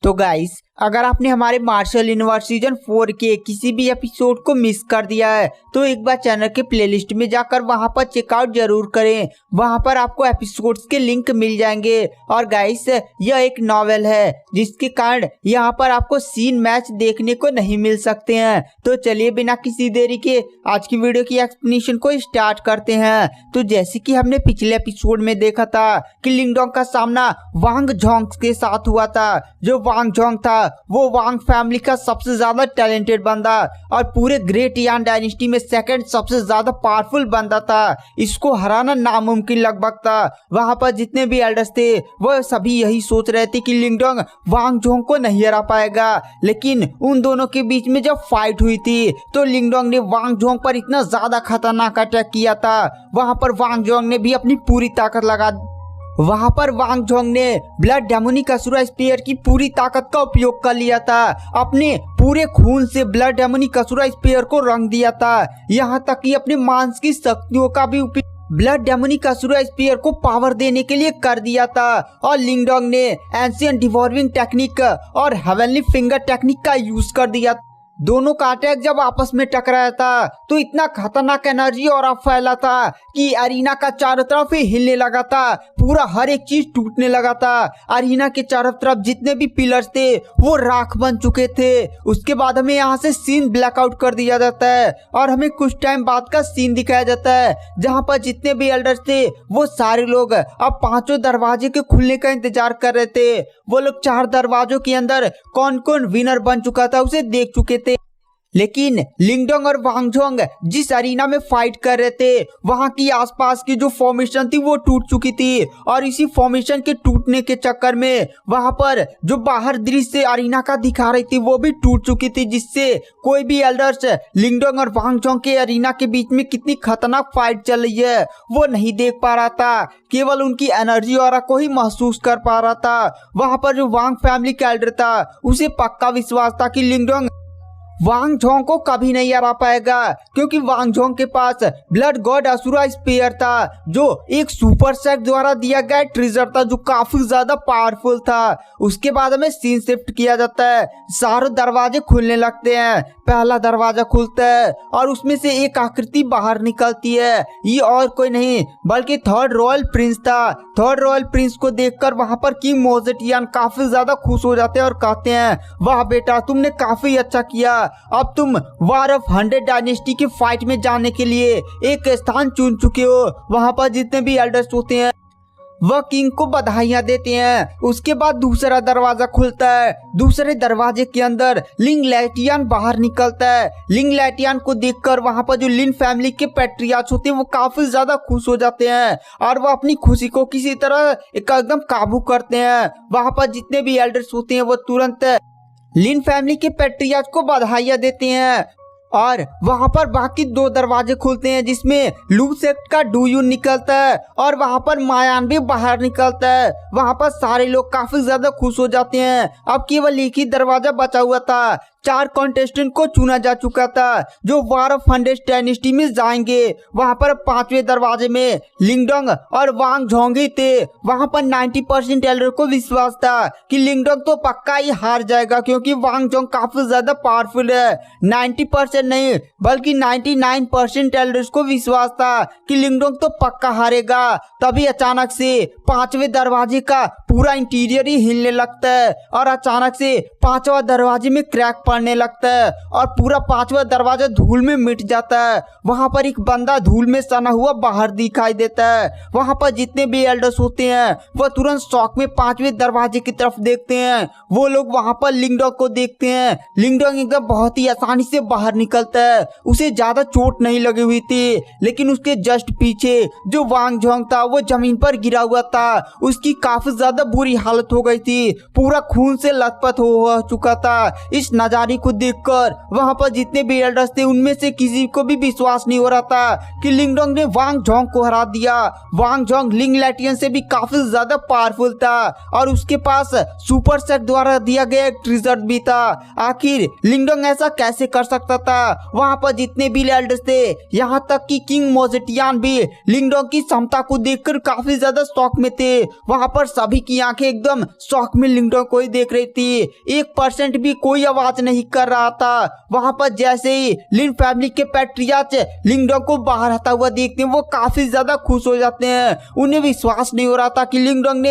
तो गाइस, अगर आपने हमारे मार्शल यूनिवर्स सीजन 4 के किसी भी एपिसोड को मिस कर दिया है तो एक बार चैनल के प्लेलिस्ट में जाकर वहां पर चेकआउट जरूर करें। वहां पर आपको एपिसोड्स के लिंक मिल जाएंगे। और गाइस, यह एक नॉवेल है जिसके कारण यहाँ पर आपको सीन मैच देखने को नहीं मिल सकते हैं। तो चलिए बिना किसी देरी के आज की वीडियो की एक्सप्लेनेशन को स्टार्ट करते हैं। तो जैसे कि हमने पिछले एपिसोड में देखा था कि लिंगडोंग का सामना वांग जोंग के साथ हुआ था। जो वांग जोंग था वो वांग फैमिली का सबसे ज्यादा टैलेंटेड बंदा और पूरे ग्रेट यान डायनेस्टी में सेकंड सबसे ज्यादा पावरफुल बंदा था। इसको हराना नामुमकिन लगभग था। वहां पर जितने भी एल्डर्स थे वो सभी यही सोच रहे थे कि लिंगडोंग वांग जोंग को नहीं हरा पाएगा। लेकिन उन दोनों के बीच में जब फाइट हुई थी तो लिंगडोंग ने वांग जोंग पर इतना ज्यादा खतरनाक अटैक किया था। वहां पर वांग जोंग ने भी अपनी पूरी ताकत लगा वहां पर वांग जोंग ने ब्लड डेमोनिक असुरा स्पीयर की पूरी ताकत का उपयोग कर लिया था। अपने पूरे खून से ब्लड डेमोनिक असुरा स्पीयर को रंग दिया था। यहाँ तक कि अपने मांस की शक्तियों का भी उपयोग ब्लड डेमोनिक असुरा स्पीयर को पावर देने के लिए कर दिया था। और लिंगडोंग ने एंशिएंट डिवॉर्विंग टेक्निक और हेवनली फिंगर टेक्निक का यूज कर दिया। दोनों का अटैक जब आपस में टकराया था तो इतना खतरनाक एनर्जी और फैला था कि अरीना का चारों तरफ ही हिलने लगा था। पूरा हर एक चीज टूटने लगा था। अरीना के चारों तरफ जितने भी पिलर्स थे वो राख बन चुके थे। उसके बाद हमें यहाँ से सीन ब्लैकआउट कर दिया जाता है और हमें कुछ टाइम बाद का सीन दिखाया जाता है जहाँ पर जितने भी एल्डर्स थे वो सारे लोग अब पांचों दरवाजे के खुलने का इंतजार कर रहे थे। वो लोग 4 दरवाजों के अंदर कौन कौन विनर बन चुका था उसे देख चुके थे। लेकिन लिंगडोंग और वांग जोंग जिस अरीना में फाइट कर रहे थे वहां की आसपास की जो फॉर्मेशन थी वो टूट चुकी थी। और इसी फॉर्मेशन के टूटने के चक्कर में वहां पर जो बाहर दृश्य अरीना का दिखा रही थी वो भी टूट चुकी थी, जिससे कोई भी एल्डर्स लिंगडोंग और वांग जोंग के अरीना के बीच में कितनी खतरनाक फाइट चल रही है वो नहीं देख पा रहा था। केवल उनकी एनर्जी और को ही महसूस कर पा रहा था। वहां पर जो वांग फैमिली का एल्डर था उसे पक्का विश्वास था कि लिंगडोंग वांग जोंग को कभी नहीं हरा पाएगा, क्योंकि वांग जोंग के पास ब्लड गॉड असुरा स्पीयर था जो एक सुपर सेट द्वारा दिया गया ट्रेजर था जो काफी ज्यादा पावरफुल था। उसके बाद हमें सीन शिफ्ट किया जाता है। सारे दरवाजे खुलने लगते हैं। पहला दरवाजा खुलता है और उसमें से एक आकृति बाहर निकलती है। ये और कोई नहीं बल्कि थर्ड रॉयल प्रिंस था। थर्ड रॉयल प्रिंस को देखकर वहां पर किंग मोजेटियन काफी ज्यादा खुश हो जाते हैं और कहते हैं, वाह बेटा, तुमने काफी अच्छा किया। अब तुम वॉर ऑफ 100 डायनेस्टी की फाइट में जाने के लिए एक स्थान चुन चुके हो। वहां पर जितने भी एल्डर्स होते हैं वह किंग को बधाइयां देते हैं। उसके बाद दूसरा दरवाजा खुलता है। दूसरे दरवाजे के अंदर लिंग लैटियन बाहर निकलता है। लिंग लैटियन को देखकर वहां पर जो लिन फैमिली के पैट्रियार्च होते हैं वो काफी ज्यादा खुश हो जाते हैं और वह अपनी खुशी को किसी तरह एकदम काबू करते हैं। वहां पर जितने भी एल्डर्स होते हैं वो तुरंत लिन फैमिली के पैट्रियार्च को बधाइयां देते हैं। और वहां पर बाकी 2 दरवाजे खुलते हैं जिसमें लू सेक्ट का डूयून निकलता है और वहां पर मायान भी बाहर निकलता है। वहां पर सारे लोग काफी ज्यादा खुश हो जाते हैं। अब केवल एक ही दरवाजा बचा हुआ था। 4 कॉन्टेस्टेंट को चुना जा चुका था जो वॉर ऑफ 100 डायनेस्टी में जाएंगे। वहां पर 5वें दरवाजे में लिंगडोंग और वांग जोंग ही थे। वहां पर 90% एल्डर को विश्वास था कि लिंगडोंग तो पक्का ही हार जाएगा, क्योंकि वांग जोंग काफी ज्यादा पावरफुल है। 90% नहीं बल्कि 99% एल्डर्स को विश्वास था कि लिंगडोंग तो पक्का हारेगा। तभी अचानक से 5वें दरवाजे का पूरा इंटीरियर ही हिलने लगता है और अचानक से 5वां दरवाजे में क्रैक पड़ने लगता है और पूरा 5वां दरवाजा धूल में मिट जाता है। वहां पर एक बंदा धूल में सना हुआ बाहर दिखाई देता है। वहां पर जितने भी एल्डर्स होते हैं वो तुरंत शॉक में 5वें दरवाजे की तरफ देखते हैं। वो लोग वहां पर लिंगडोंग को देखते हैं। लिंगडोंग एकदम बहुत ही आसानी से बाहर निकलता है। उसे ज्यादा चोट नहीं लगी हुई थी, लेकिन उसके जस्ट पीछे जो वांग जोंग था वो जमीन पर गिरा हुआ था। उसकी काफी ज्यादा बुरी हालत हो गई थी। पूरा खून से लथपथ हो चुका था। इस नजारे को देखकर वहां पर जितने भी एल्डर्स थे उनमें से किसी को भी विश्वास नहीं हो रहा था कि लिंगडोंग ने वांग जोंग को हरा दिया। वांग जोंग लिंग लैटियन से भी काफी ज्यादा पावरफुल था और उसके पास सुपर सेट द्वारा दिया गया एक ट्रेजर भी था। आखिर लिंगडोंग ऐसा कैसे कर सकता था? वहाँ पर जितने भी एल्डर्स थे, यहाँ तक कि किंग मोजेटियन भी लिंगडोंग की क्षमता को देखकर काफी ज्यादा शौक में थे। वहाँ पर सभी की आंखें एकदम शौक में लिंगडोंग को ही देख रही थी। 1% भी कोई आवाज नहीं कर रहा था। वहाँ पर जैसे ही लिन फैमिली के पैट्रियार्च लिंगडोंग को बाहर आता हुआ देखते हैं, वो काफी ज्यादा खुश हो जाते हैं। उन्हें विश्वास नहीं हो रहा था कि लिंगडोंग ने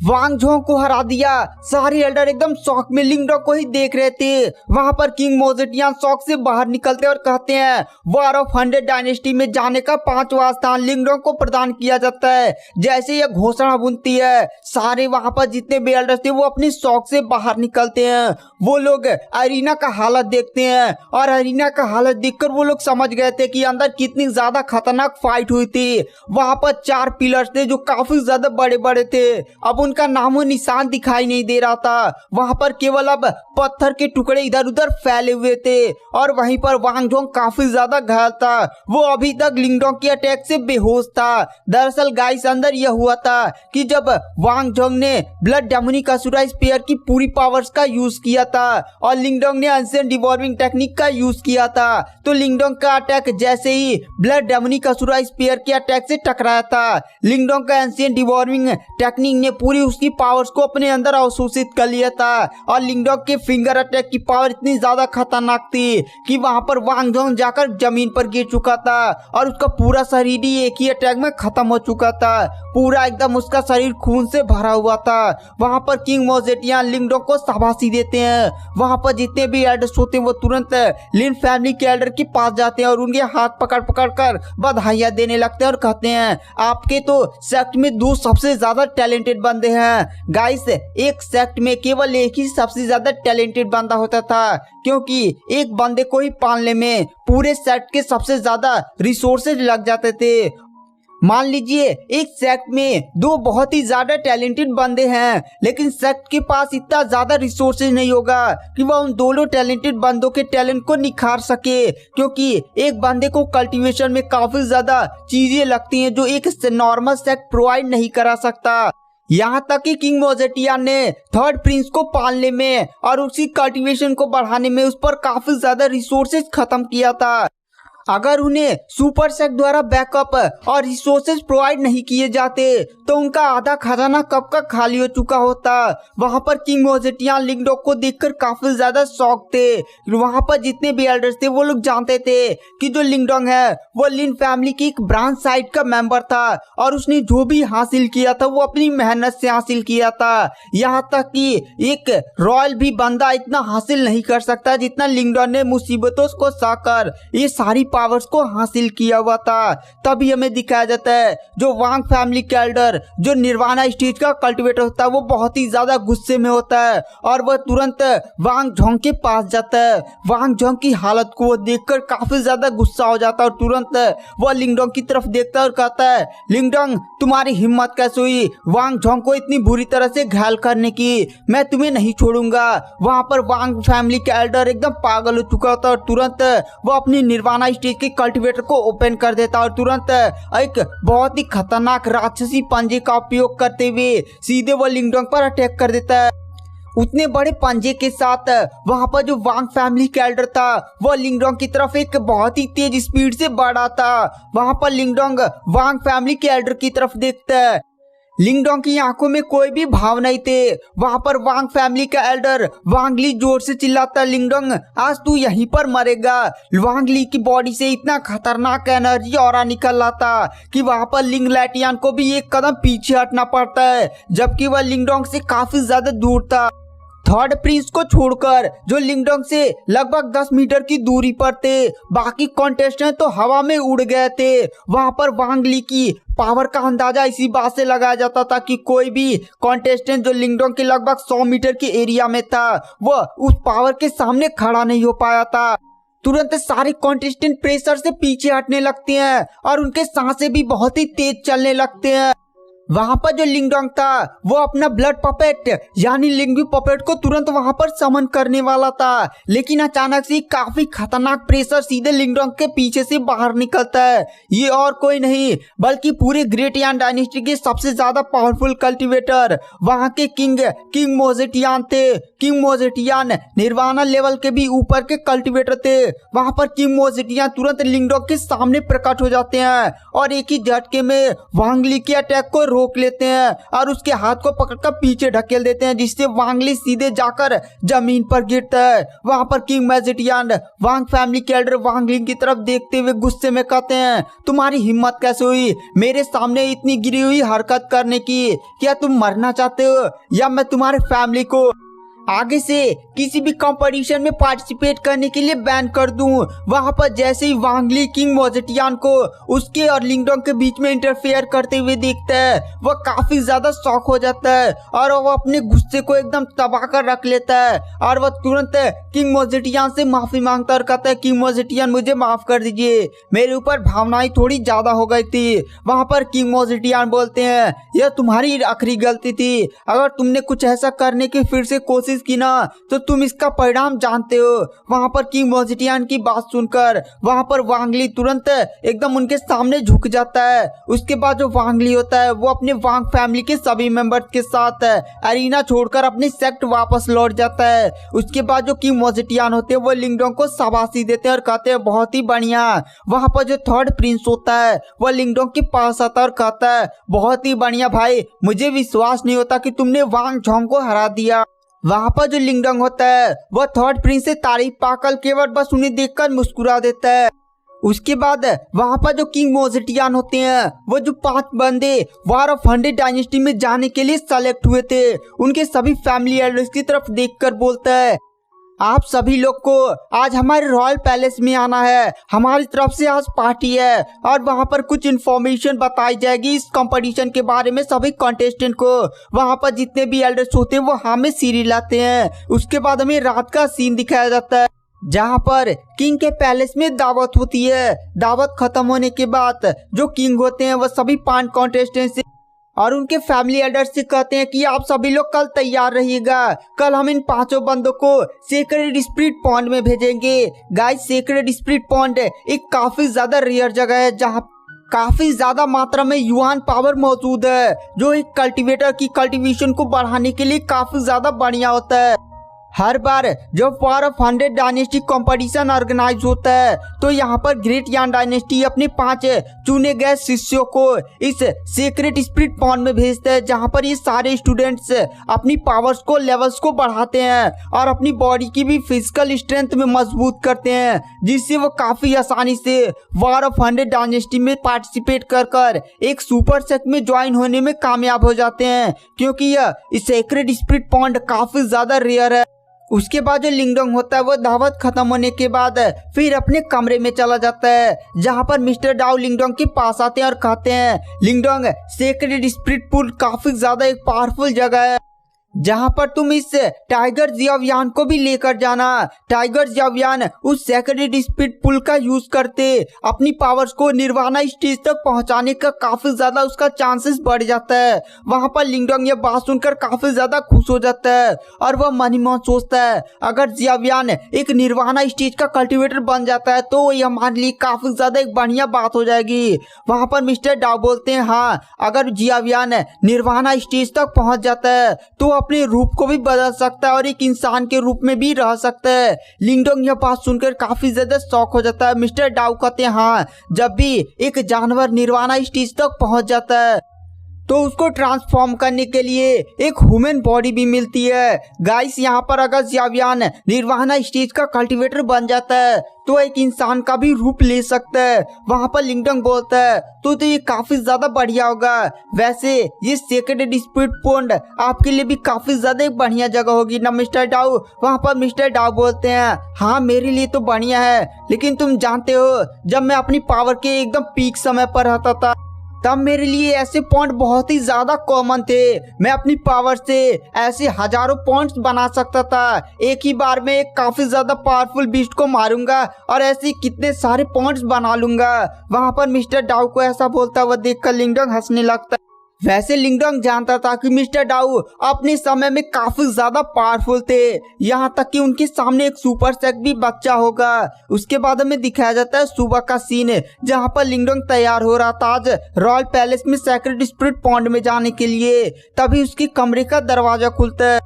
वांग झोंग को हरा दिया। सारे एल्डर एकदम शौक में लिंगडोंग को ही देख रहे थे। वहां पर किंग मोजेटियन शौक से बाहर निकलते और कहते हैं वॉर ऑफ 100 डायनेस्टी में जाने का 5वां स्थान लिंगडोंग को प्रदान किया जाता है। जैसे यह घोषणा बुनती है, सारे वहां पर जितने भी एल्डर्स थे वो अपने शौक से बाहर निकलते हैं। वो लोग अरीना का हालत देखते हैं और अरीना का हालत देखकर वो लोग समझ गए थे कि अंदर कितनी ज्यादा खतरनाक फाइट हुई थी। वहां पर 4 पिलर्स थे जो काफी ज्यादा बड़े बड़े थे। अब उनका नामो निशान दिखाई नहीं दे रहा था। वहां पर केवल अब पत्थर के टुकड़े इधर उधर फैले हुए थे और वहीं पर वांग झोंग काफी ज्यादा घायल था। वो अभी तक लिंगडोंग के अटैक से बेहोश था। दरअसल गाइस, अंदर यह हुआ था कि जब वांग झोंग ने ब्लड डेमोनिक असुरा स्पीयर की पूरी पावर्स का यूज किया था और लिंगडोंग ने एंशिएंट डिवॉर्मिंग टेक्निक का यूज किया था, तो लिंगडोंग का अटैक जैसे ही ब्लड डेमोनिक असुरा स्पीयर के अटैक से टकराया था, लिंगडोंग का एंशिएंट डिवॉर्मिंग टेक्निक ने पूरी उसकी पावर्स को अपने अंदर अवशोषित कर लिया था। और लिंगडोंग के फिंगर अटैक की पावर इतनी ज्यादा खतरनाक थी कि वहां पर वांग झोंग जाकर जमीन पर गिर चुका था और उसका पूरा शरीर ही एक ही अटैक में खत्म हो चुका था। पूरा एकदम उसका शरीर खून से भरा हुआ था। वहां पर किंग मोजेटियन लिंगडोंग को शाबाशी देते हैं। वहां पर जितने भी एल्डर्स होते हैं वो तुरंत लिन फैमिली के एल्डर के पास जाते हैं और उनके हाथ पकड़ पकड़ कर बधाइयां देने लगते हैं और कहते हैं आपके तो सेक्ट में 2 सबसे ज्यादा टैलेंटेड बंदे हैं। गाइस, एक सेक्ट में केवल एक ही सबसे ज्यादा टैलेंटेड बंदा होता था, क्योंकि एक बंदे को ही पालने में पूरे सेक्ट के सबसे ज्यादा रिसोर्सेज लग जाते थे। मान लीजिए एक सेक्ट में 2 बहुत ही ज्यादा टैलेंटेड बंदे हैं, लेकिन सेक्ट के पास इतना ज्यादा रिसोर्सेज नहीं होगा कि वह उन दोनों टैलेंटेड बंदों के टैलेंट को निखार सके, क्योंकि एक बंदे को कल्टीवेशन में काफी ज्यादा चीजें लगती हैं जो एक नॉर्मल सेक्ट प्रोवाइड नहीं करा सकता। यहाँ तक कि किंग मोजेटियन ने थर्ड प्रिंस को पालने में और उसकी कल्टीवेशन को बढ़ाने में उस पर काफी ज्यादा रिसोर्सेज खत्म किया था। अगर उन्हें सुपर सेक्ट द्वारा बैकअप और रिसोर्सेज प्रोवाइड नहीं किए जाते तो उनका आधा खजाना कब का खाली हो चुका होता। वहां पर किंग मोजेटियन लिंगडोंग को देखकर काफी ज्यादा शौक थे। वहां पर जितने भी एल्डर्स थे वो लोग जानते थे कि जो लिंगडोंग है वो लिन फैमिली की एक ब्रांच साइड का मेंबर था और उसने जो भी हासिल किया था वो अपनी मेहनत से हासिल किया था। यहाँ तक कि एक रॉयल भी बंदा इतना हासिल नहीं कर सकता जितना लिंगडोंग ने मुसीबतों को सहकर ये सारी पावर्स को हासिल किया हुआ था। तभी हमें दिखाया जाता है जो वांग फैमिली के एल्डर जो निर्वाणा स्टेज का कल्टीवेटर होता है वो बहुत ही ज्यादा गुस्से में होता है और वह तुरंत वांग झोंग के पास जाता है। वांग झोंग की हालत को वो देखकर काफी ज्यादा गुस्सा हो जाता है और तुरंत वह लिंगडोंग की तरफ देखता है और कहता है लिंगडोंग, तुम्हारी हिम्मत कैसे हुई वांग झोंग को इतनी बुरी तरह से घायल करने की? मैं तुम्हें नहीं छोड़ूंगा। वहां पर वांग फैमिली का एल्डर एकदम पागल हो चुका था और तुरंत वो अपनी निर्वाणा स्टेज के कल्टीवेटर को ओपन कर देता और तुरंत एक बहुत ही खतरनाक राक्षसी पंजे का उपयोग करते हुए सीधे वो लिंगडोंग पर अटैक कर देता है। उतने बड़े पंजे के साथ वहां पर जो वांग फैमिली का एल्डर था वो लिंगडोंग की तरफ एक बहुत ही तेज स्पीड से बढ़ा था। वहां पर लिंगडोंग वांग फैमिली के एल्डर की तरफ देखता है। लिंगडोंग की आंखों में कोई भी भाव नहीं थे। वहां पर वांग फैमिली का एल्डर वांग ली जोर से चिल्लाता, लिंगडोंग आज तू यहीं पर मरेगा। वांग ली की बॉडी से इतना खतरनाक एनर्जी ऑरा निकल रहा था कि वहां पर लिंग लैटियन को भी एक कदम पीछे हटना पड़ता है, जबकि वह लिंगडोंग से काफी ज्यादा दूर था। थर्ड प्रिंस को छोड़कर जो लिंगडोंग से लगभग 10 मीटर की दूरी पर थे, बाकी कॉन्टेस्टेंट तो हवा में उड़ गए थे। वहां पर वांग ली की पावर का अंदाजा इसी बात से लगाया जाता था कि कोई भी कॉन्टेस्टेंट जो लिंगडोंग के लगभग 100 मीटर के एरिया में था वह उस पावर के सामने खड़ा नहीं हो पाया था। तुरंत सारे कॉन्टेस्टेंट प्रेशर से पीछे हटने लगते हैं और उनके सांसें भी बहुत ही तेज चलने लगते हैं। वहां पर जो लिंगडोंग था वो अपना ब्लड पपेट यानी लिंगवी पपेट को तुरंत वहां पर समन करने वाला था, लेकिन अचानक से काफी खतरनाक प्रेशर सीधे लिंगडोंग के पीछे से बाहर निकलता है। ये और कोई नहीं बल्कि पूरे ग्रेट यान डायनेस्टी के सबसे ज्यादा पावरफुल कल्टीवेटर वहां के किंग मोजेटियान थे। किंग मोजेटियान निर्वाणा लेवल के भी ऊपर के कल्टीवेटर थे। वहां पर किंग मोजेटियान तुरंत लिंगडोंग के सामने प्रकट हो जाते हैं और एक ही झटके में वांग ली के अटैक को रोक लेते हैं और उसके हाथ को पकड़कर पीछे ढकेल देते हैं, जिससे वांग ली सीधे जाकर जमीन पर गिरता है। वहां पर किंग मोजेटियान वांग फैमिली के एल्डर वांग ली की तरफ देखते हुए गुस्से में कहते हैं, तुम्हारी हिम्मत कैसे हुई मेरे सामने इतनी गिरी हुई हरकत करने की? क्या तुम मरना चाहते हो या मैं तुम्हारे फैमिली को आगे से किसी भी कंपटीशन में पार्टिसिपेट करने के लिए बैन कर दूं? वहां पर जैसे ही वांग ली किंग मोजेटियान को उसके और लिंगडोंग के बीच में इंटरफेयर करते हुए देखता है, वह काफी ज्यादा शॉक हो जाता है और वह अपने गुस्से को एकदम दबा कर रख लेता है और वह तुरंत किंग मोजेटियान से माफी मांगता और कहता है, किंग मोजेटियान मुझे माफ कर दीजिए, मेरे ऊपर भावनाएं थोड़ी ज्यादा हो गई थी। वहां पर किंग मोजेटियान बोलते हैं, यह तुम्हारी आखिरी गलती थी, अगर तुमने कुछ ऐसा करने की फिर से कोशिश की ना तो तुम इसका परिणाम जानते हो। वहां पर किंग मोजेटियान की बात सुनकर वहां पर वांग ली तुरंत एकदम उनके सामने झुक जाता है। उसके बाद जो वांग ली होता है वो अपने वांग फैमिली के सभी मेंबर्स के साथ अरीना छोड़कर अपनी सेक्ट वापस लौट जाता है। उसके बाद जो किंग मोजेटियान होते हैं वो लिंगडोंग को शाबाशी देते हैं और कहते हैं, बहुत ही बढ़िया। वहां पर जो थर्ड प्रिंस होता है वो लिंगडोंग के पास आता है और कहता है, बहुत ही बढ़िया भाई, मुझे विश्वास नहीं होता कि तुमने वांग झोंग को हरा दिया। वहां पर जो लिंगडोंग होता है वह थर्ड प्रिंस से तारीफ पाकर केवल बस उन्हें देखकर मुस्कुरा देता है। उसके बाद वहां पर जो किंग मोजेटियान होते हैं वो जो 5 बंदे वार ऑफ 100 डायनेस्टी में जाने के लिए सेलेक्ट हुए थे उनके सभी फैमिली एल्डर्स की तरफ देखकर बोलता है, आप सभी लोग को आज हमारे रॉयल पैलेस में आना है, हमारी तरफ से आज पार्टी है और वहां पर कुछ इन्फॉर्मेशन बताई जाएगी इस कंपटीशन के बारे में सभी कॉन्टेस्टेंट को। वहां पर जितने भी एल्डर्स होते हैं वो हमें सीरी लाते हैं। उसके बाद हमें रात का सीन दिखाया जाता है जहां पर किंग के पैलेस में दावत होती है। दावत खत्म होने के बाद जो किंग होते हैं वो सभी 5 कॉन्टेस्टेंट और उनके फैमिली एल्डर्स से कहते हैं कि आप सभी लोग कल तैयार रहिएगा, कल हम इन 5 बंदों को सेक्रेड स्पिरिट पॉन्ड में भेजेंगे। गाइस, सेक्रेड स्पिरिट पॉन्ड एक काफी ज्यादा रेयर जगह है जहां काफी ज्यादा मात्रा में युआन पावर मौजूद है, जो एक कल्टीवेटर की कल्टीवेशन को बढ़ाने के लिए काफी ज्यादा बढ़िया होता है। हर बार जब war of 100 dynasty competition organise होता है तो यहाँ पर ग्रेट यान डायनेस्टी अपने 5 चुने गए शिष्यों को इस सीक्रेट स्पिरिट पॉन्ड में भेजता है, जहाँ पर ये सारे स्टूडेंट्स अपनी पावर्स को लेवल्स को बढ़ाते हैं और अपनी बॉडी की भी फिजिकल स्ट्रेंथ में मजबूत करते हैं, जिससे वो काफी आसानी से वार ऑफ 100 डायनेस्टी में पार्टिसिपेट कर एक सुपर सेट में ज्वाइन होने में कामयाब हो जाते हैं, क्योंकि यह सीक्रेट स्पिरिट पॉन्ड काफी ज्यादा रेयर है। उसके बाद जो लिंगडोंग होता है वो दावत खत्म होने के बाद फिर अपने कमरे में चला जाता है, जहां पर मिस्टर डाउ लिंगडोंग के पास आते हैं और कहते हैं, लिंगडोंग, सेक्रेड स्पिरिट पूल काफी ज्यादा एक पावरफुल जगह है जहां पर तुम इस टाइगर जियावियान को भी लेकर जाना। टाइगर जियावियान उस सेक्रेड स्पिरिट पुल का यूज करते अपनी पावर्स को निर्वाणा स्टेज तक पहुंचाने का काफी ज्यादा उसका चांसेस बढ़ जाता है। वहां पर लिंगडोंग ये बात सुनकर काफी ज्यादा खुश हो जाता है और वह मन ही मन सोचता है, अगर जियावियान एक निर्वाणा स्टेज का कल्टीवेटर बन जाता है तो यह हमारे लिए काफी ज्यादा एक बढ़िया बात हो जाएगी। वहां पर मिस्टर डाउ बोलते हैं, हाँ, अगर जियावियान निर्वाणा स्टेज तक पहुंच जाता है तो अपने रूप को भी बदल सकता है और एक इंसान के रूप में भी रह सकता है। लिंगडोंग यह बात सुनकर काफी ज्यादा शॉक हो जाता है। मिस्टर डाउ कहते हैं, हाँ, जब भी एक जानवर निर्वाणा स्टेज तक पहुंच जाता है तो उसको ट्रांसफॉर्म करने के लिए एक ह्यूमन बॉडी भी मिलती है। गाइस, यहाँ पर अगर जियावियान निर्वाणा स्टेज का कल्टीवेटर बन जाता है तो एक इंसान का भी रूप ले सकता है। वहां पर लिंगडोंग बोलता है, तो ये काफी ज्यादा बढ़िया होगा। वैसे ये सेक्रेड स्पिरिट पॉन्ड आपके लिए भी काफी ज्यादा एक बढ़िया जगह होगी ना मिस्टर डाउ? वहां पर मिस्टर डाउ बोलते हैं, हाँ, मेरे लिए तो बढ़िया है, लेकिन तुम जानते हो जब मैं अपनी पावर के एकदम पीक समय पर रहता था तब मेरे लिए ऐसे पॉइंट बहुत ही ज्यादा कॉमन थे। मैं अपनी पावर से ऐसे हजारों पॉइंट्स बना सकता था। एक ही बार में एक काफी ज्यादा पावरफुल बीस्ट को मारूंगा और ऐसे कितने सारे पॉइंट्स बना लूंगा। वहां पर मिस्टर डाउ को ऐसा बोलता हुआ देखकर लिंगडोंग हंसने लगता है। वैसे लिंगडोंग जानता था कि मिस्टर डाउ अपने समय में काफी ज्यादा पावरफुल थे, यहाँ तक कि उनके सामने एक सुपर सेक भी बच्चा होगा। उसके बाद हमें दिखाया जाता है सुबह का सीन, जहाँ पर लिंगडोंग तैयार हो रहा था आज रॉयल पैलेस में सेक्रेड स्पिरिट पॉन्ड में जाने के लिए। तभी उसके कमरे का दरवाजा खुलता है।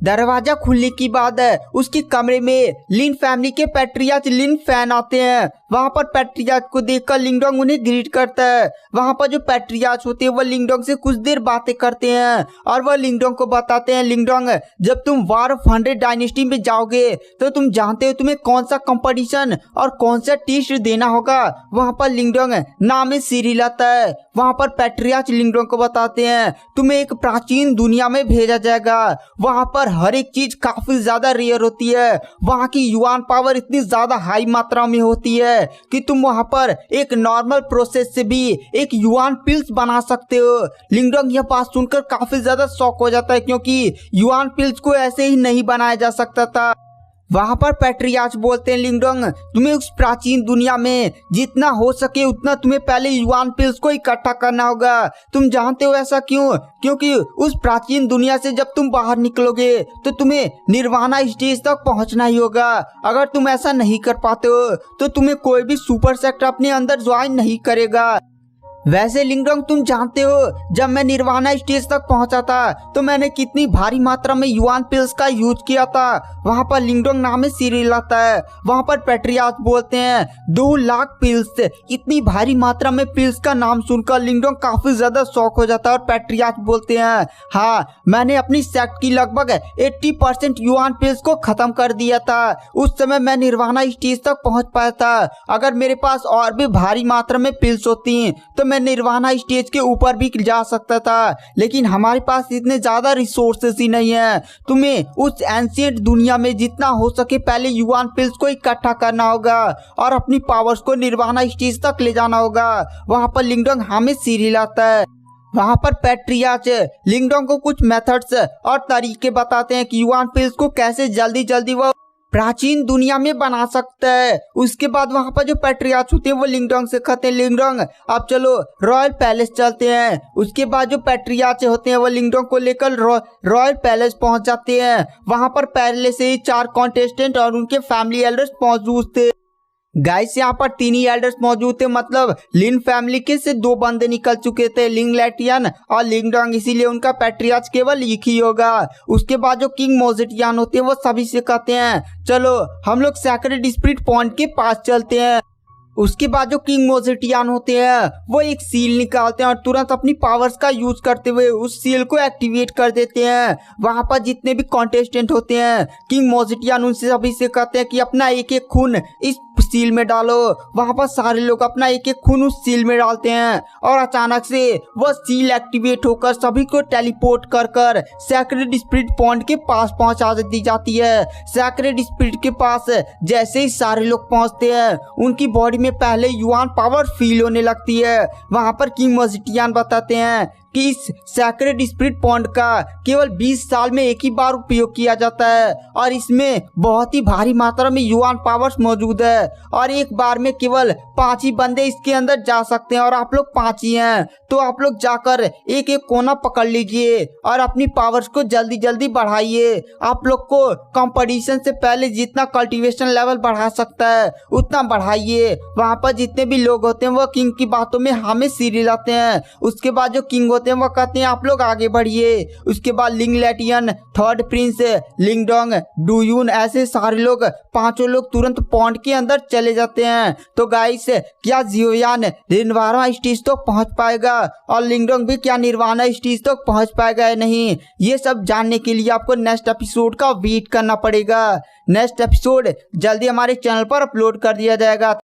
दरवाजा खुलने की बाद उसके कमरे में लिन फैमिली के पैट्रियार्च लिन फैन आते हैं। वहां पर पैट्रियार्च को देखकर लिंगडोंग उन्हें ग्रीट करता है। वहां पर जो पैट्रियार्च होते हैं वह लिंगडोंग से कुछ देर बातें करते हैं और वह लिंगडोंग को बताते हैं, लिंगडोंग जब तुम वॉर ऑफ 100 डायनेस्टी में जाओगे तो तुम जानते हो तुम्हें कौन सा कंपटीशन और कौन सा टेस्ट देना होगा। वहां पर लिंगडोंग नाम में सीरियल आता है। वहां पर पैट्रियार्च लिंगडोंग को बताते हैं, तुम्हें एक प्राचीन दुनिया में भेजा जाएगा। वहां पर हर एक चीज काफी ज्यादा रेयर होती है। वहां की युआन पावर इतनी ज्यादा हाई मात्रा में होती है कि तुम वहां पर एक नॉर्मल प्रोसेस से भी एक युआन पिल्स बना सकते हो। लिंगडोंग यह बात सुनकर काफी ज्यादा शॉक हो जाता है, क्योंकि युआन पिल्स को ऐसे ही नहीं बनाया जा सकता था। वहां पर पैट्रियार्च बोलते हैं, लिंगडोंग तुम्हें उस प्राचीन दुनिया में जितना हो सके उतना तुम्हें पहले युआन पिल्स को इकट्ठा करना होगा। तुम जानते हो ऐसा क्यों? क्योंकि उस प्राचीन दुनिया से जब तुम बाहर निकलोगे तो तुम्हें निर्वाणा स्टेज तक पहुंचना ही होगा। अगर तुम ऐसा नहीं कर पाते हो तो तुम्हें कोई भी सुपर सेक्टर अपने अंदर ज्वाइन नहीं करेगा। वैसे लिंगडोंग तुम जानते हो जब मैं निर्वाणा स्टेज तक पहुंचा था तो मैंने कितनी भारी मात्रा में युआन पिल्स का यूज किया था। वहां पर लिंगडोंग नाम में सीरियल आता है। वहां पर पैट्रियार्च बोलते हैं 2 लाख पिल्स। इतनी भारी मात्रा में पिल्स का नाम सुनकर लिंगडोंग काफी ज्यादा शॉक हो जाता है और पैट्रियार्च बोलते हैं, हाँ मैंने अपनी सेक्ट की लगभग 80% युआन पिल्स को खत्म कर दिया था। उस समय मैं निर्वाणा स्टेज तक पहुंच पाया था। अगर मेरे पास और भी भारी मात्रा में पिल्स होती तो मैं निर्वाणा स्टेज के ऊपर भी जा सकता था, लेकिन हमारे पास इतने ज्यादा रिसोर्सेस ही नहीं है। तुम्हें उस एंशिएंट दुनिया में जितना हो सके पहले युआन पिल्स को इकट्ठा करना होगा और अपनी पावर्स को निर्वाणा स्टेज तक ले जाना होगा। वहां पर लिंगडोंग हमें सीरियल आता है। वहां पर पैट्रियार्च लिंगडोंग को कुछ मेथड्स और तरीके बताते हैं कि युआन पिल्स को कैसे जल्दी जल्दी वो प्राचीन दुनिया में बना सकता है। उसके बाद वहां पर जो पैट्रियार्च होते हैं वो लिंगडोंग से कहते हैं, लिंगडोंग अब चलो रॉयल पैलेस चलते हैं। उसके बाद जो पैट्रियार्च होते हैं वो लिंगडोंग को लेकर रॉयल पैलेस पहुंच जाते हैं। वहां पर पहले से ही 4 कॉन्टेस्टेंट और उनके फैमिली एल्डर्स मौजूद थे। गाइस यहाँ पर 3 ही एल्डर्स मौजूद थे, मतलब लिन फैमिली के से 2 बंदे निकल चुके थे, लिंग लैटियन और लिंगडोंग, इसीलिए उनका पैट्रियार्च केवल एक ही होगा। उसके बाद जो किंग मोजेटियन होते हैं वो सभी से कहते हैं चलो हम लोग सेक्रेड स्पिरिट पॉइंट के पास चलते हैं। उसके बाद जो किंग मोजेटियन होते हैं वो एक सील निकालते हैं और तुरंत अपनी पावर्स का यूज करते हुए उस सील को एक्टिवेट कर देते हैं। वहां पर जितने भी कॉन्टेस्टेंट होते हैं किंग मोजेटियन उनसे सभी से कहते हैं कि अपना एक एक खून इस सील में डालो। वहां पर सारे लोग अपना एक एक खून उस सील में डालते हैं और अचानक से वह सील एक्टिवेट होकर सभी को टेलीपोर्ट कर कर सेक्रेड स्पिरिट पॉइंट के पास पहुंचा दी जाती है। सेक्रेड स्पिरिट के पास जैसे ही सारे लोग पहुंचते हैं उनकी बॉडी में पहले युआन पावर फील होने लगती है। वहां पर किंग मोजेटियन बताते हैं कि इस सेक्रेड स्पिरिट पॉइंट का केवल 20 साल में एक ही बार उपयोग किया जाता है और इसमें बहुत ही भारी मात्रा में युआन पावर्स मौजूद है और एक बार में केवल 5 ही बंदे इसके अंदर जा सकते हैं और आप लोग 5 ही हैं। तो आप लोग जाकर एक एक कोना पकड़ लीजिए और अपनी पावर्स को जल्दी जल्दी बढ़ाइए। आप लोग को कंपटीशन से पहले जितना कल्टीवेशन लेवल बढ़ा सकता है उतना बढ़ाइए। वहां पर जितने भी लोग होते हैं वो किंग की बातों में हमें सीरियल आते हैं। उसके बाद जो किंग होते हैं वो कहते हैं आप लोग आगे बढ़िए। उसके बाद लिंग लैटियन, थर्ड प्रिंस, लिंगडोंग, डूयून, ऐसे सारे लोग 5 लोग तुरंत पॉन्ड के अंदर चले जाते हैं। तो गाइस क्या जियोयान निर्वाणा स्टेज तक पहुंच पाएगा और लिंगडोंग भी क्या निर्वाणा स्टेज तक पहुंच पाएगा या नहीं, ये सब जानने के लिए आपको नेक्स्ट एपिसोड का वेट करना पड़ेगा। नेक्स्ट एपिसोड जल्दी हमारे चैनल पर अपलोड कर दिया जाएगा।